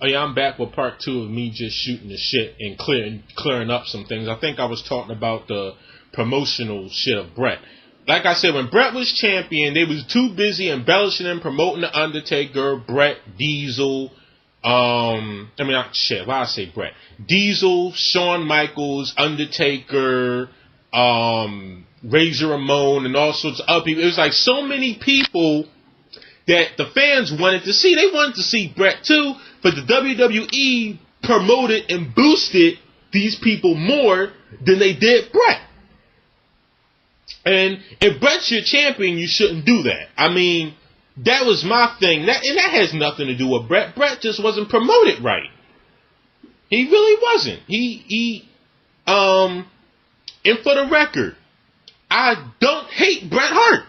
Oh yeah, I'm back with part 2 of me just shooting the shit and clearing up some things. I think I was talking about the promotional shit of Bret. Like I said, when Bret was champion, they was too busy embellishing and promoting the Undertaker, Bret, Diesel. Why I say Bret? Diesel, Shawn Michaels, Undertaker, Razor Ramon, and all sorts of other people. It was like so many people that the fans wanted to see. They wanted to see Bret too, but the WWE promoted and boosted these people more than they did Bret. And if Bret's your champion, you shouldn't do that. I mean, that was my thing. That has nothing to do with Bret. Bret just wasn't promoted right. He really wasn't. And for the record, I don't hate Bret Hart.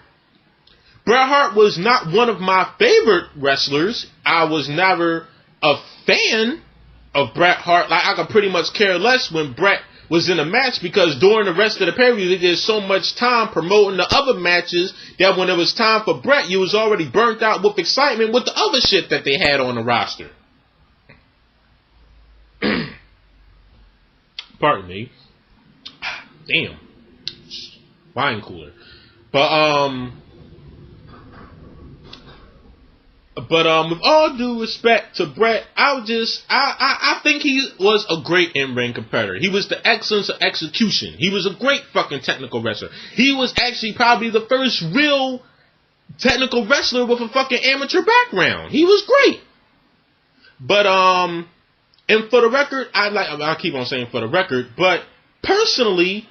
Bret Hart was not one of my favorite wrestlers. I was never a fan of Bret Hart. Like, I could pretty much care less when Bret was in a match, because during the rest of the pay-per-view, they did so much time promoting the other matches that when it was time for Bret, you was already burnt out with excitement with the other shit that they had on the roster. Pardon me. Damn. Wine cooler. But with all due respect to Bret, I think he was a great in-ring competitor. He was the excellence of execution. He was a great fucking technical wrestler. He was actually probably the first real technical wrestler with a fucking amateur background. He was great. But and for the record, I keep on saying for the record, but personally,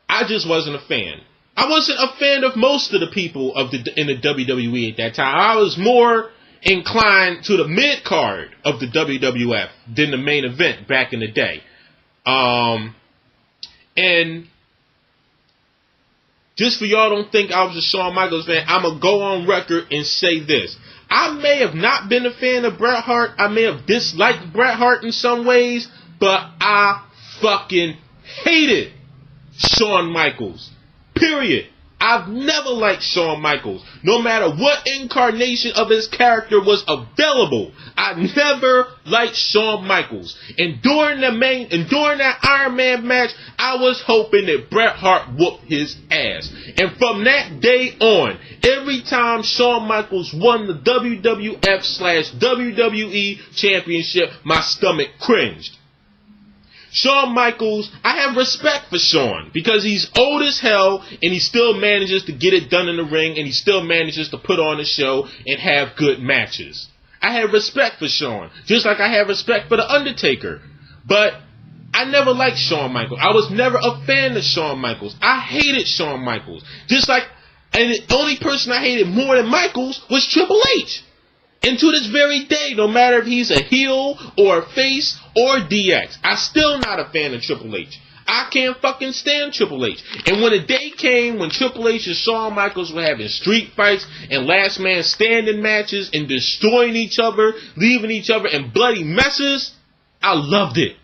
I just wasn't a fan. I wasn't a fan of most of the people in the WWE at that time. I was more inclined to the mid-card of the WWF than the main event back in the day. And just for y'all don't think I was a Shawn Michaels fan, I'm going to go on record and say this. I may have not been a fan of Bret Hart. I may have disliked Bret Hart in some ways, but I fucking hated Shawn Michaels. Period. I've never liked Shawn Michaels. No matter what incarnation of his character was available, I never liked Shawn Michaels. And during that Iron Man match, I was hoping that Bret Hart whooped his ass. And from that day on, every time Shawn Michaels won the WWF/WWE championship, my stomach cringed. Shawn Michaels, I have respect for Shawn because he's old as hell and he still manages to get it done in the ring and he still manages to put on a show and have good matches. I have respect for Shawn, just like I have respect for The Undertaker. But I never liked Shawn Michaels. I was never a fan of Shawn Michaels. I hated Shawn Michaels. And the only person I hated more than Michaels was Triple H. And to this very day, no matter if he's a heel or a face or DX, I'm still not a fan of Triple H. I can't fucking stand Triple H. And when the day came when Triple H and Shawn Michaels were having street fights and last man standing matches and destroying each other, leaving each other in bloody messes, I loved it.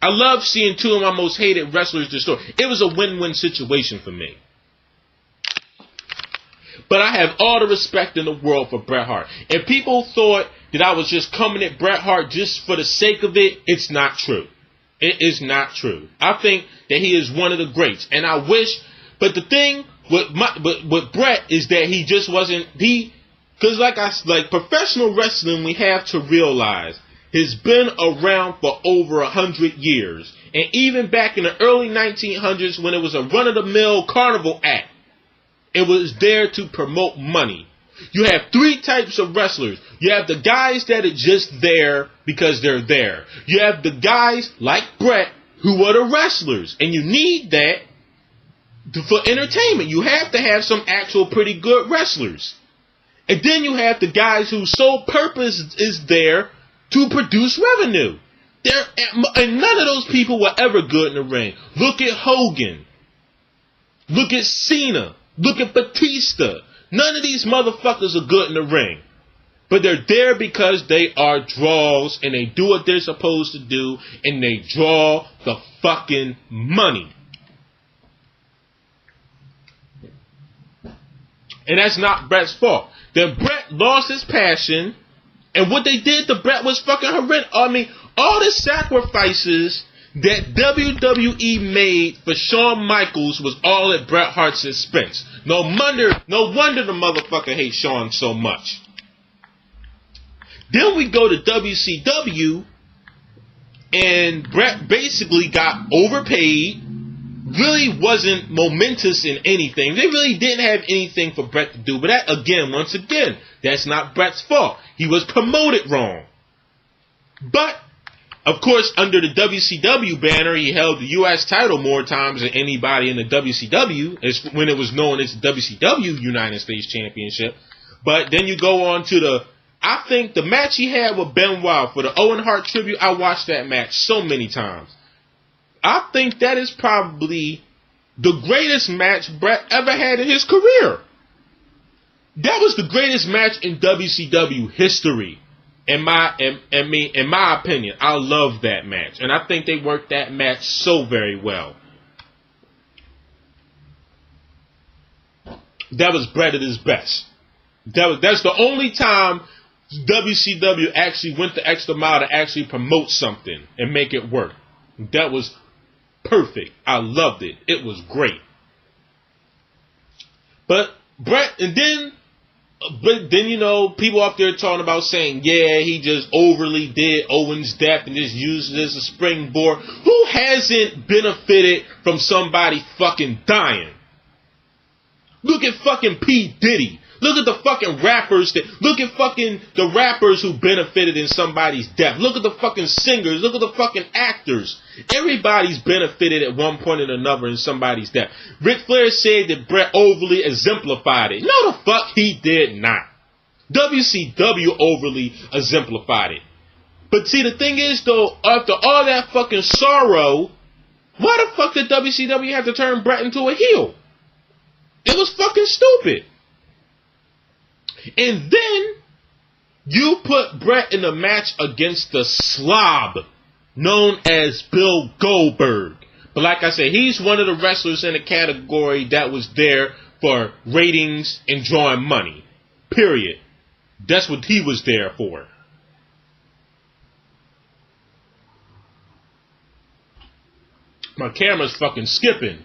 I loved seeing two of my most hated wrestlers destroyed. It was a win-win situation for me. But I have all the respect in the world for Bret Hart. If people thought that I was just coming at Bret Hart just for the sake of it, it's not true. It is not true. I think that he is one of the greats. And I wish, but the thing with Bret is that he just wasn't, because like professional wrestling, we have to realize, has been around for over 100 years. And even back in the early 1900s when it was a run-of-the-mill carnival act, it was there to promote money. You have three types of wrestlers. You have the guys that are just there because they're there. You have the guys like Bret who are the wrestlers. And you need that for entertainment. You have to have some actual pretty good wrestlers. And then you have the guys whose sole purpose is there to produce revenue. And none of those people were ever good in the ring. Look at Hogan. Look at Cena. Look at Batista. None of these motherfuckers are good in the ring. But they're there because they are draws and they do what they're supposed to do and they draw the fucking money. And that's not Bret's fault. Then Bret lost his passion And what they did to Bret was fucking horrendous. I mean, all the sacrifices that WWE made for Shawn Michaels was all at Bret Hart's expense. No wonder the motherfucker hates Shawn so much. Then we go to WCW, and Bret basically got overpaid. Really wasn't momentous in anything. They really didn't have anything for Bret to do. But that, once again, that's not Bret's fault. He was promoted wrong. But, of course, under the WCW banner, he held the U.S. title more times than anybody in the WCW. It's when it was known as the WCW United States Championship. But then you go on to I think the match he had with Benoit for the Owen Hart tribute, I watched that match so many times. I think that is probably the greatest match Bret ever had in his career. That was the greatest match in WCW history. In my opinion, I love that match. And I think they worked that match so very well. That was Bret at his best. That's the only time WCW actually went the extra mile to actually promote something and make it work. That was perfect. I loved it. It was great. But then, you know, people up there talking about saying, yeah, he just overly did Owen's death and just used it as a springboard. Who hasn't benefited from somebody fucking dying? Look at fucking P. Diddy. Look at the fucking rappers look at fucking the rappers who benefited in somebody's death. Look at the fucking singers. Look at the fucking actors. Everybody's benefited at one point or another in somebody's death. Ric Flair said that Bret overly exemplified it. No, the fuck he did not. WCW overly exemplified it. But see, the thing is, though, after all that fucking sorrow, why the fuck did WCW have to turn Bret into a heel? It was fucking stupid. And then you put Bret in a match against the slob known as Bill Goldberg. But like I said, he's one of the wrestlers in the category that was there for ratings and drawing money. Period. That's what he was there for. My camera's fucking skipping.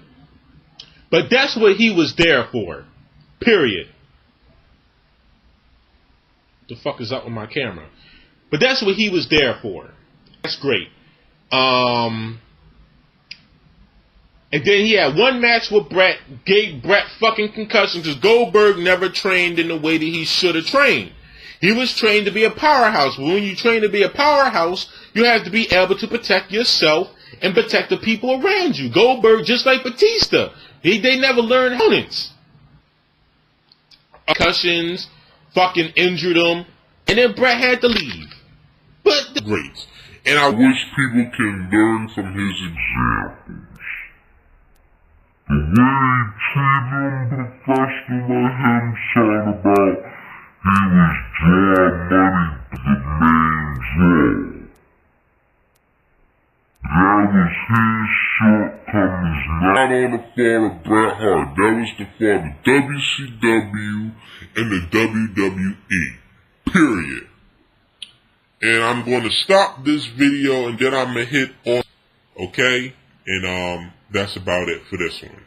But that's what he was there for. Period. The fuck is up with my camera? But that's what he was there for. That's great. And then he had one match with Bret, gave Bret fucking concussion because Goldberg never trained in the way that he should have trained. He was trained to be a powerhouse. But when you train to be a powerhouse, you have to be able to protect yourself and protect the people around you. Goldberg, just like Batista, they never learned opponents. Concussions, fucking injured him, and then Bret had to leave. But great. And I wish people can learn from his examples. The way he treated them professional like him, talking about he was drawing money to the main draw. That was his shortcomings, not on the fault of Bret Hart. That was the fault of WCW and the WWE. Period. And I'm going to stop this video and then I'm going to hit on, okay? And that's about it for this one.